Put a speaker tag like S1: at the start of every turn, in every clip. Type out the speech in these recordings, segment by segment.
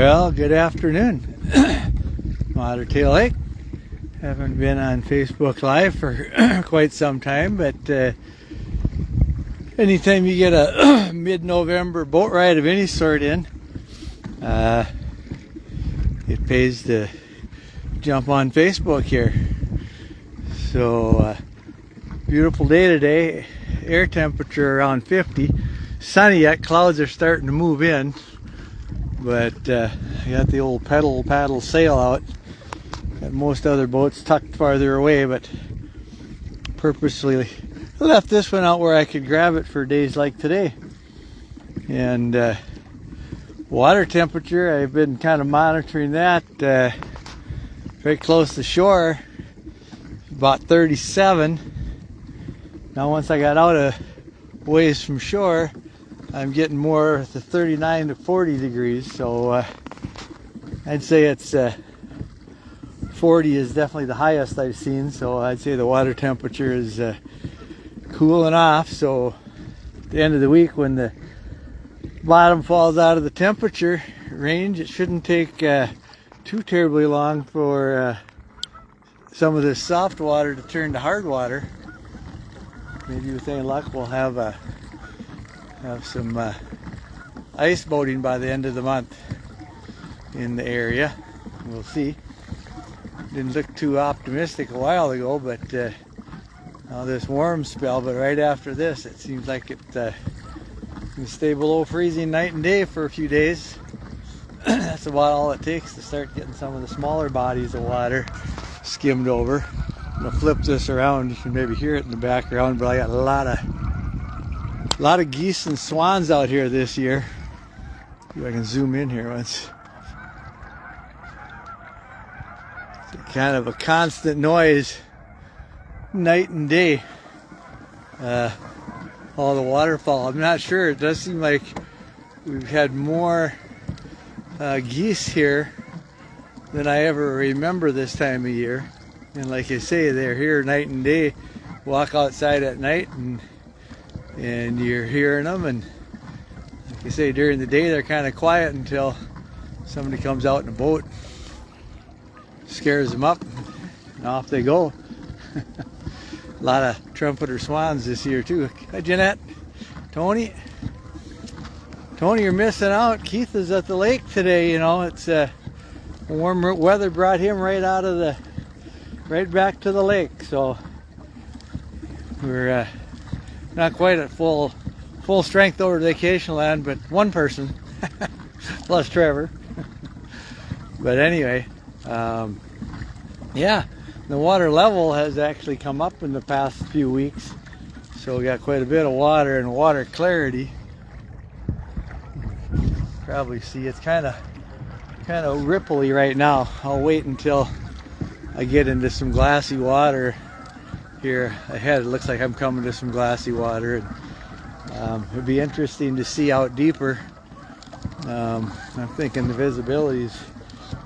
S1: Well, good afternoon. Otter Tail Lake. Haven't been on Facebook Live for quite some time, but anytime you get a mid-November boat ride of any sort in, it pays to jump on Facebook here. So, beautiful day today. Air temperature around 50. Sunny yet, clouds are starting to move in. But I got the old paddle sail out. Got most other boats tucked farther away, but purposely left this one out where I could grab it for days like today. And water temperature, I've been kind of monitoring that. Very close to shore, about 37. Now once I got out a ways from shore, I'm getting more at the 39 to 40 degrees, so I'd say it's 40 is definitely the highest I've seen, so I'd say the water temperature is cooling off. So at the end of the week, when the bottom falls out of the temperature range, it shouldn't take too terribly long for some of this soft water to turn to hard water. Maybe with any luck we'll have some ice boating by the end of the month in the area. We'll see. Didn't look too optimistic a while ago, but now this warm spell, but right after this it seems like it can stay below freezing night and day for a few days. That's about all it takes to start getting some of the smaller bodies of water skimmed over. I'm gonna flip this around. You can maybe hear it in the background, but I got a lot of geese and swans out here this year. See if I can zoom in here once. It's kind of a constant noise night and day. All the waterfall. I'm not sure. It does seem like we've had more geese here than I ever remember this time of year. And like I say, they're here night and day. Walk outside at night and you're hearing them, and like you say, during the day they're kind of quiet until somebody comes out in a boat, scares them up, and off they go. A lot of trumpeter swans this year too. Hi Jeanette, Tony, you're missing out. Keith is at the lake today. You know, it's warm weather brought him right back to the lake, so we're not quite at full strength over vacation land, but one person plus Trevor. But anyway, yeah, the water level has actually come up in the past few weeks, so we got quite a bit of water and water clarity. Probably see it's kind of ripply right now. I'll wait until I get into some glassy water here ahead. It looks like I'm coming to some glassy water, and it'd be interesting to see out deeper. I'm thinking the visibility's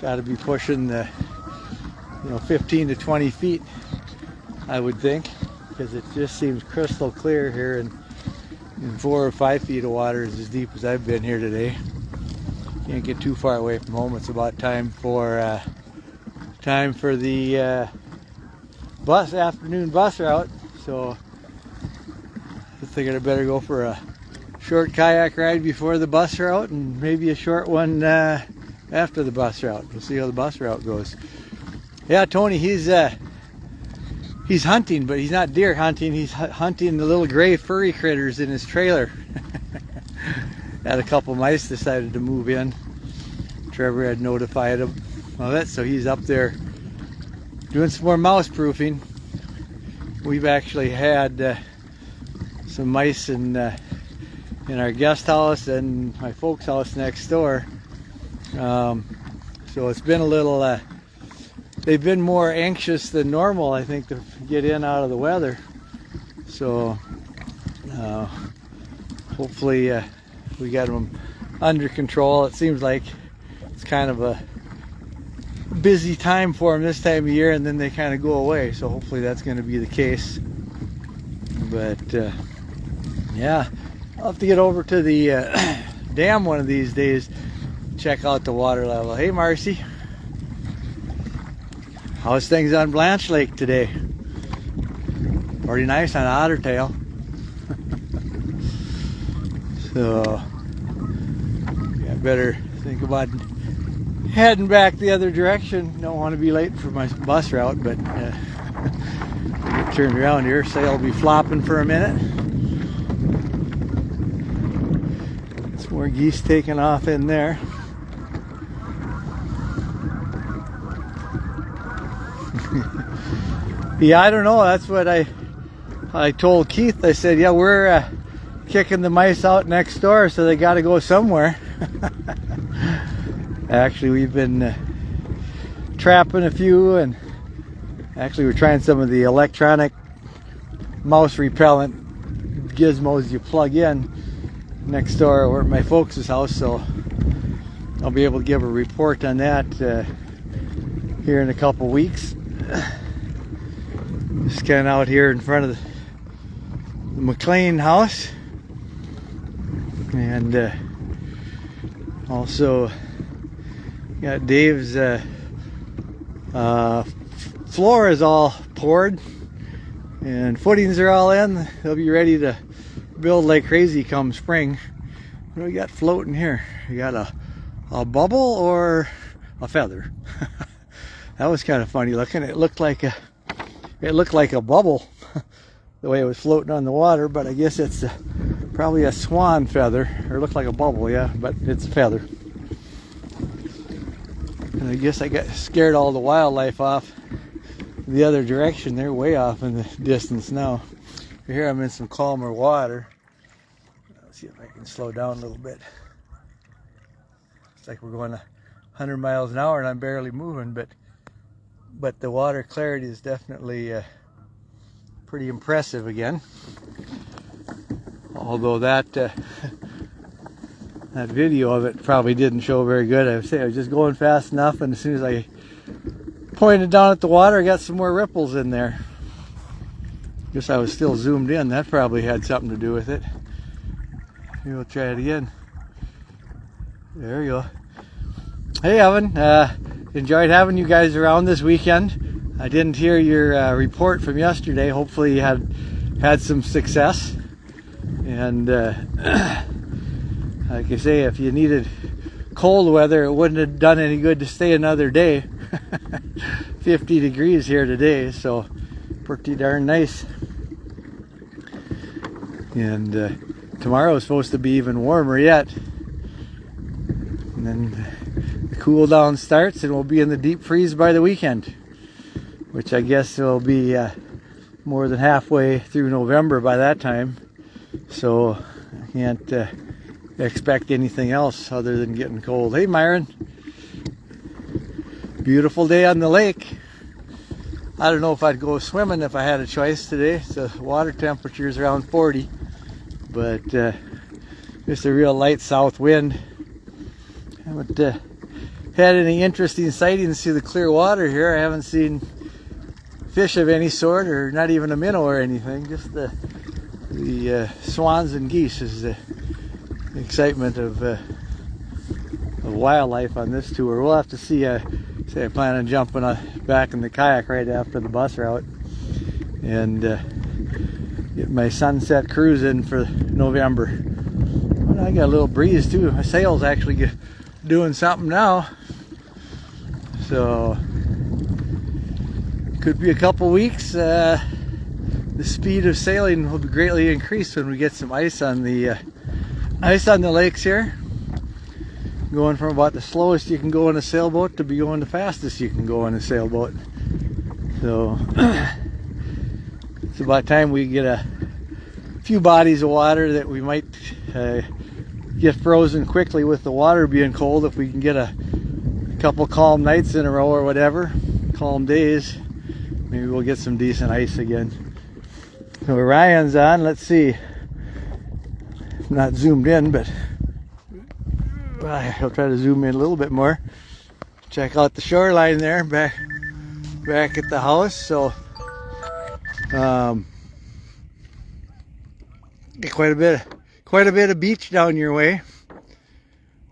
S1: got to be pushing the 15 to 20 feet, I would think, because it just seems crystal clear here, and 4 or 5 feet of water is as deep as I've been here today. Can't get too far away from home. It's about time for the afternoon bus route, so I figured I better go for a short kayak ride before the bus route, and maybe a short one after the bus route. We'll see how the bus route goes. Yeah, Tony, he's hunting, but he's not deer hunting. He's hunting the little gray furry critters in his trailer. Had a couple mice decided to move in. Trevor had notified him of it, so he's up there doing some more mouse proofing. We've actually had some mice in our guest house and my folks' house next door. So it's been a little, they've been more anxious than normal, I think, to get in out of the weather. So hopefully we got them under control. It seems like it's kind of a busy time for them this time of year, and then they kind of go away, so hopefully that's going to be the case. But yeah, I'll have to get over to the dam one of these days, check out the water level. Hey Marcy, how's things on Blanche Lake today? Pretty nice on Otter tail. So yeah, better think about heading back the other direction. Don't want to be late for my bus route, but turned around here, sail will be flopping for a minute. Some more geese taking off in there. Yeah, I don't know. That's what I told Keith. I said, yeah, we're kicking the mice out next door, so they got to go somewhere. Actually, we've been trapping a few, and actually we're trying some of the electronic mouse repellent gizmos you plug in next door over at my folks' house, so I'll be able to give a report on that here in a couple weeks. Just kind of out here in front of the McLean house, and also got Dave's floor is all poured and footings are all in. They'll be ready to build like crazy come spring. What do we got floating here? We got a bubble or a feather. That was kind of funny looking. It looked like a bubble the way it was floating on the water, but I guess it's probably a swan feather, or looked like a bubble, yeah, but it's a feather. And I guess I got scared all the wildlife off the other direction. They're way off in the distance now. Here I'm in some calmer water. Let's see if I can slow down a little bit. It's like we're going 100 miles an hour and I'm barely moving, but the water clarity is definitely pretty impressive again. Although that video of it probably didn't show very good. I would say I was just going fast enough, and as soon as I pointed down at the water, I got some more ripples in there. Guess I was still zoomed in. That probably had something to do with it. Maybe we'll try it again. There we go. Hey Evan, enjoyed having you guys around this weekend. I didn't hear your report from yesterday. Hopefully you had some success. And like I say, if you needed cold weather, it wouldn't have done any good to stay another day. 50 degrees here today, so pretty darn nice. And tomorrow is supposed to be even warmer yet. And then the cool down starts and we'll be in the deep freeze by the weekend, which I guess will be more than halfway through November by that time. So I can't expect anything else other than getting cold. Hey Myron, beautiful day on the lake. I don't know if I'd go swimming if I had a choice today. The water temperature is around 40, but just a real light south wind. Haven't had any interesting sightings through the clear water here. I haven't seen fish of any sort, or not even a minnow or anything. Just the swans and geese is the excitement of wildlife on this tour. We'll have to see. Say I plan on jumping back in the kayak right after the bus route and get my sunset cruise in for November. Well, I got a little breeze too. My sail's actually doing something now, so could be a couple weeks. The speed of sailing will be greatly increased when we get some ice on the lakes here. Going from about the slowest you can go in a sailboat to be going the fastest you can go in a sailboat. So it's about time we get a few bodies of water that we might get frozen quickly with the water being cold. If we can get a couple calm nights in a row or whatever, calm days, maybe we'll get some decent ice again. So Ryan's on. Let's see. Not zoomed in, but I'll try to zoom in a little bit more. Check out the shoreline there, back at the house. So quite a bit of beach down your way.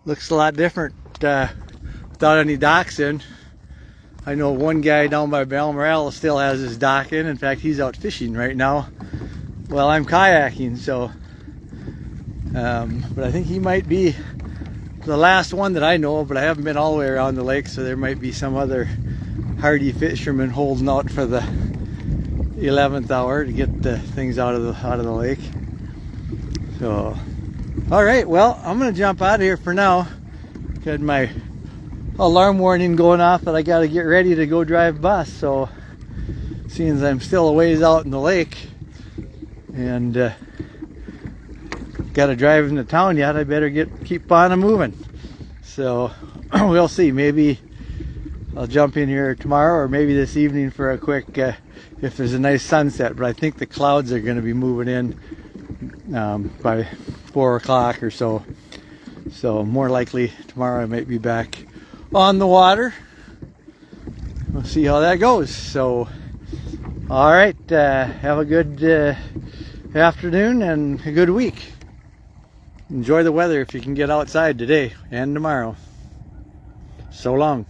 S1: Looks a lot different without any docks in. I know one guy down by Balmoral still has his dock in. In fact, he's out fishing right now while I'm kayaking. So, but I think he might be the last one that I know of, but I haven't been all the way around the lake, so there might be some other hardy fishermen holding out for the 11th hour to get the things out of the lake. So, all right, well, I'm gonna jump out of here for now. Got my alarm warning going off that I got to get ready to go drive bus. So, seeing as I'm still a ways out in the lake and got to drive into town yet, I better keep on moving. So we'll see. Maybe I'll jump in here tomorrow, or maybe this evening for a quick if there's a nice sunset. But I think the clouds are going to be moving in by 4 o'clock or so. So more likely tomorrow I might be back on the water. We'll see how that goes. So, all right, have a good afternoon and a good week. Enjoy the weather if you can get outside today and tomorrow. So long.